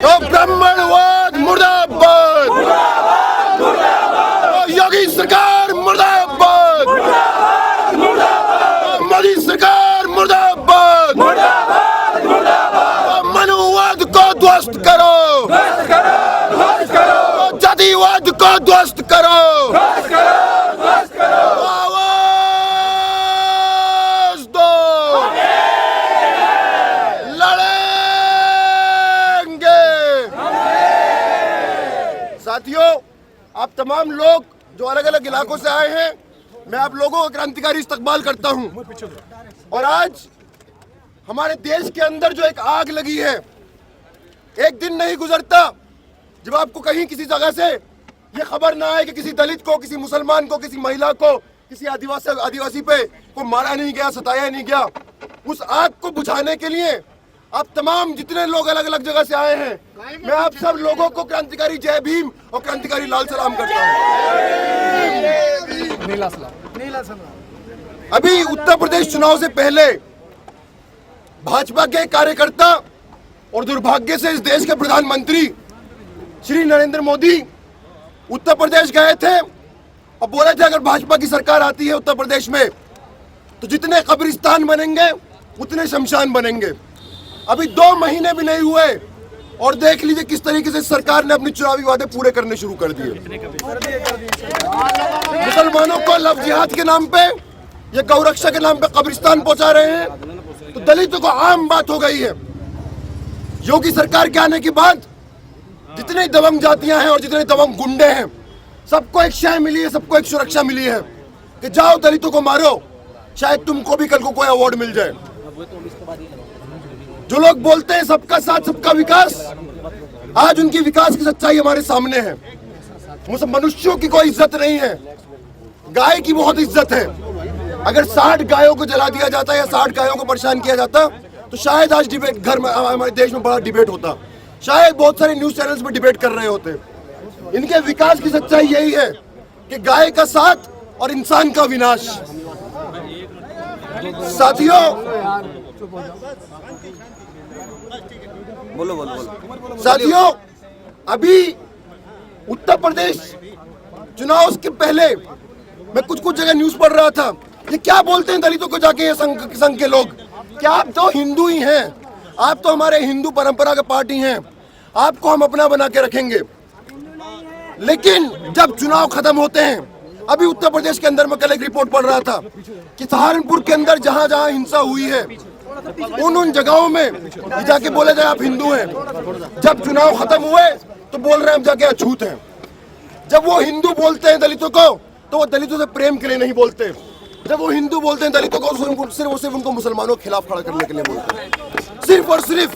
तो ब्राह्मणवाद मुर्दाबाद, योगी सरकार मुर्दाबाद, मोदी सरकार मुर्दाबाद, मनुवाद को ध्वस्त करो, जातिवाद को ध्वस्त करो, आवाज दो, लड़ेंगे। साथियों, आप तमाम लोग जो अलग अलग इलाकों से आए हैं, मैं आप लोगों का क्रांतिकारी इस्तकबाल करता हूं। और आज हमारे देश के अंदर जो एक आग लगी है, एक दिन नहीं गुजरता जब आपको कहीं किसी जगह से ये खबर ना आए कि किसी दलित को, किसी मुसलमान को, किसी महिला को, किसी आदिवासी पे को मारा नहीं गया, सताया नहीं गया। उस आग को बुझाने के लिए आप तमाम जितने लोग अलग अलग जगह से आए हैं, मैं आप सब लोगों को क्रांतिकारी जय भीम और क्रांतिकारी लाल सलाम करता हूं। अभी उत्तर प्रदेश चुनाव से पहले भाजपा के कार्यकर्ता और दुर्भाग्य से इस देश के प्रधानमंत्री श्री नरेंद्र मोदी उत्तर प्रदेश गए थे और बोले थे अगर भाजपा की सरकार आती है उत्तर प्रदेश में तो जितने कब्रिस्तान बनेंगे उतने शमशान बनेंगे। अभी 2 महीने भी नहीं हुए और देख लीजिए किस तरीके से सरकार ने अपने चुनावी वादे पूरे करने शुरू कर दिए। मुसलमानों को लव जिहाद के नाम पे, ये गौरक्षा के नाम पे कब्रिस्तान पहुंचा रहे हैं, तो दलितों को आम बात हो गई है। योगी सरकार के आने के बाद जितने दबंग जातियां हैं और जितने दबंग गुंडे हैं, सबको एक शय मिली है, सबको एक सुरक्षा मिली है कि जाओ दलितों को मारो, शायद तुमको भी कल को कोई अवार्ड मिल जाए। जो लोग बोलते हैं सबका साथ सबका विकास, आज उनकी विकास की सच्चाई हमारे सामने है। मनुष्यों की कोई इज्जत नहीं है, गाय की बहुत इज्जत है। अगर 60 गायों को जला दिया जाता या 60 गायों को परेशान किया जाता तो शायद आज डिबेट घर में हमारे देश में बड़ा डिबेट होता, शायद बहुत सारे न्यूज चैनल्स में डिबेट कर रहे होते। इनके विकास की सच्चाई यही है कि गाय का साथ और इंसान का विनाश। साथियों, बोलो। साथियों, अभी उत्तर प्रदेश चुनाव के पहले मैं कुछ जगह न्यूज पढ़ रहा था, ये क्या बोलते हैं दलितों को जाके ये संघ के लोग, क्या आप तो हिंदू ही हैं, आप तो हमारे हिंदू परंपरा के पार्टी हैं, आपको हम अपना बना के रखेंगे। लेकिन जब चुनाव खत्म होते हैं, अभी उत्तर प्रदेश के अंदर मैं कल एक रिपोर्ट पढ़ रहा था कि सहारनपुर के अंदर जहां जहां हिंसा हुई है उन जगहों में जाके बोले जाए आप हिंदू हैं, जब चुनाव खत्म हुए तो बोल रहे हैं हम जाके अछूत हैं। जब वो हिंदू बोलते हैं दलितों को तो वो दलितों से प्रेम के लिए नहीं बोलते, जब वो हिंदू बोलते हैं दलितों को सिर्फ उनको मुसलमानों के खिलाफ खड़ा करने के लिए बोलते हैं, सिर्फ और सिर्फ,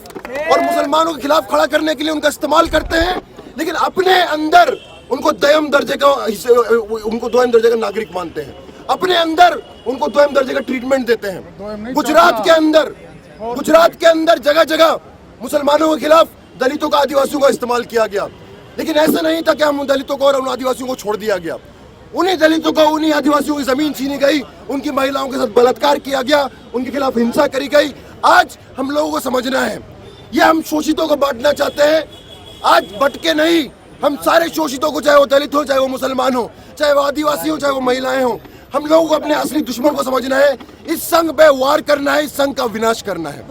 और मुसलमानों के खिलाफ खड़ा करने के लिए उनका इस्तेमाल करते हैं। लेकिन अपने अंदर उनको द्वयम दर्जे का नागरिक मानते हैं, अपने अंदर उनको द्वयम दर्जे का ट्रीटमेंट देते हैं। गुजरात के अंदर जगह जगह मुसलमानों के खिलाफ दलितों का, आदिवासियों का इस्तेमाल किया गया। लेकिन ऐसा नहीं था कि हम दलितों को और उन आदिवासियों को छोड़ दिया गया। उन्हीं दलितों को, उन्हीं आदिवासियों की जमीन छीनी गई, उनकी महिलाओं के साथ बलात्कार किया गया, उनके खिलाफ हिंसा करी गई। आज हम लोगों को समझना है, ये हम शोषितों को बांटना चाहते हैं, आज बट के नहीं, हम सारे शोषितों को, चाहे वो दलित हो, चाहे वो मुसलमान हो, चाहे वो आदिवासी हो, चाहे वो महिलाएं हो, हम लोगों को अपने असली दुश्मन को समझना है, इस संघ पे वार करना है, इस संघ का विनाश करना है।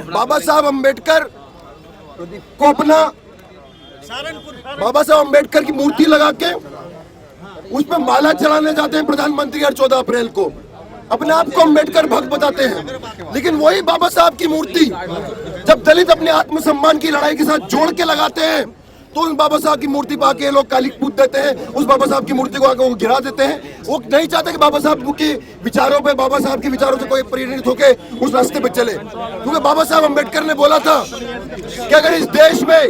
बाबा साहब अम्बेडकर को अपना, बाबा साहब अम्बेडकर की मूर्ति लगा के उस पर माला चढ़ाने जाते हैं प्रधानमंत्री हर 14 अप्रैल को, अपने आप को अम्बेडकर भक्त बताते हैं। लेकिन वही बाबा साहब की मूर्ति जब दलित अपने आत्मसम्मान की लड़ाई के साथ जोड़ के लगाते हैं तो उस बाबा साहब की मूर्ति पा के लोग काली पूत देते हैं, उस बाबा साहब की मूर्ति को आके वो गिरा देते हैं। वो नहीं चाहते कि बाबा साहब के विचारों पे, बाबा साहब के विचारों से कोई प्रेरित होके उस रास्ते पे चले। क्योंकि बाबा साहब अम्बेडकर ने बोला था कि अगर इस देश में,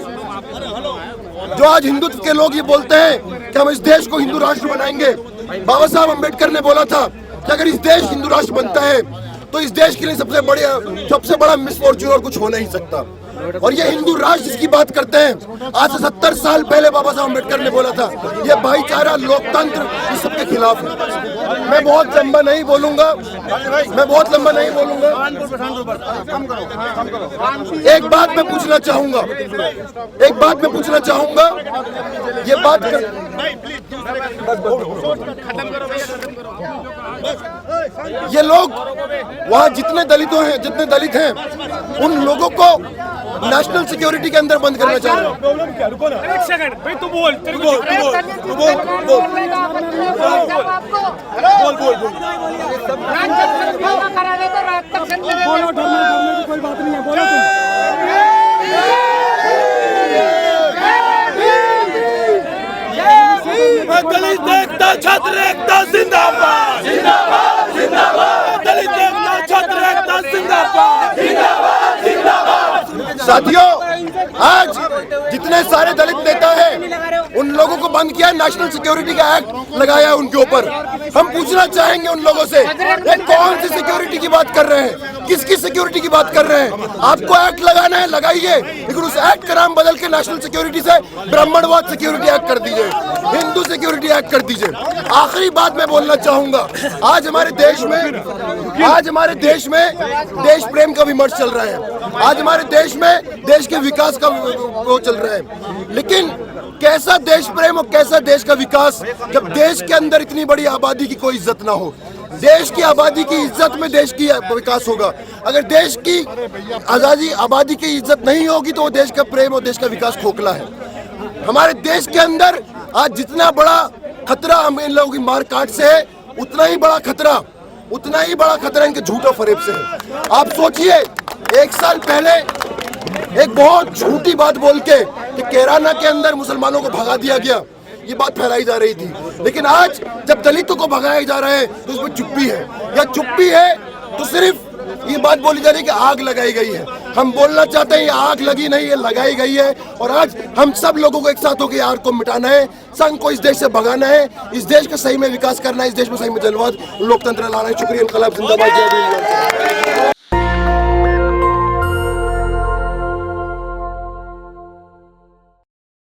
जो आज हिंदुत्व के लोग ये बोलते हैं कि हम इस देश को हिंदू राष्ट्र बनाएंगे, बाबा साहब अम्बेडकर ने बोला था कि अगर इस देश हिंदू राष्ट्र बनता है तो तो इस देश के लिए सबसे बड़ा मिसफॉर्चून और कुछ हो नहीं सकता। और ये हिंदू राष्ट्र जिसकी बात करते हैं, आज से 70 साल पहले बाबा साहब अम्बेडकर ने बोला था ये भाईचारा लोकतंत्र इस सबके खिलाफ है। मैं बहुत लंबा नहीं बोलूंगा, एक बात मैं पूछना चाहूंगा, ये बात ये लोग वहाँ जितने दलित हैं उन लोगों को नेशनल सिक्योरिटी के अंदर बंद करना चाह रहे हैं। एक सेकंड भाई, तू बोल। कोई बात नहीं है, बोलो तुम। दलित एकता, छात्र एकता जिंदाबाद, जिंदाबाद, जिंदाबाद। दलित एकता, छात्र एकता जिंदाबाद, जिंदाबाद, जिंदाबाद। साथियों, आज जितने सारे दलित नेता हैं उन लोगों को बंद किया, नेशनल सिक्योरिटी का एक्ट लगाया है उनके ऊपर। हम पूछना चाहेंगे उन लोगों से, ये कौन सी सिक्योरिटी की बात कर रहे हैं, किसकी सिक्योरिटी की बात कर रहे हैं? आपको एक्ट लगाना है, लगाइए, लेकिन उस एक्ट का नाम बदल के नेशनल सिक्योरिटी से ब्राह्मणवाद सिक्योरिटी एक्ट कर दीजिए, हिंदू सिक्योरिटी एक्ट कर दीजिए। आखिरी बात मैं बोलना चाहूंगा, आज हमारे देश में देश प्रेम का विमर्श चल रहा है, आज हमारे देश में देश के विकास का वो चल रहा है, लेकिन कैसा देश प्रेम और कैसा देश का विकास जब देश के अंदर इतनी बड़ी आबादी की कोई इज्जत ना हो। देश की आबादी की इज्जत में देश की विकास होगा। अगर देश की आबादी की इज्जत नहीं होगी तो वो देश का प्रेम और देश का विकास खोखला है। हमारे देश के अंदर आज जितना बड़ा खतरा हम इन लोगों की मार काट से है, उतना ही बड़ा खतरा इनके झूठ और फरेब से है। आप सोचिए, 1 साल पहले एक बहुत झूठी बात बोल के कि केराना के अंदर मुसलमानों को भगा दिया गया, ये बात फैलाई जा रही थी, लेकिन आज जब दलितों को भगाया जा रहा है तो इसमें चुप्पी है, या चुप्पी है तो सिर्फ ये बात बोली जा रही है कि आग लगाई गई है। हम बोलना चाहते हैं ये आग लगी नहीं, ये लगाई गई है, और आज हम सब लोगों को एक साथ होकर आग को मिटाना है, संघ को इस देश से भगाना है, इस देश का सही में विकास करना है, इस देश में सही में जनवाद लोकतंत्र लाना है। शुक्रिया। इंकलाब जिंदाबाद।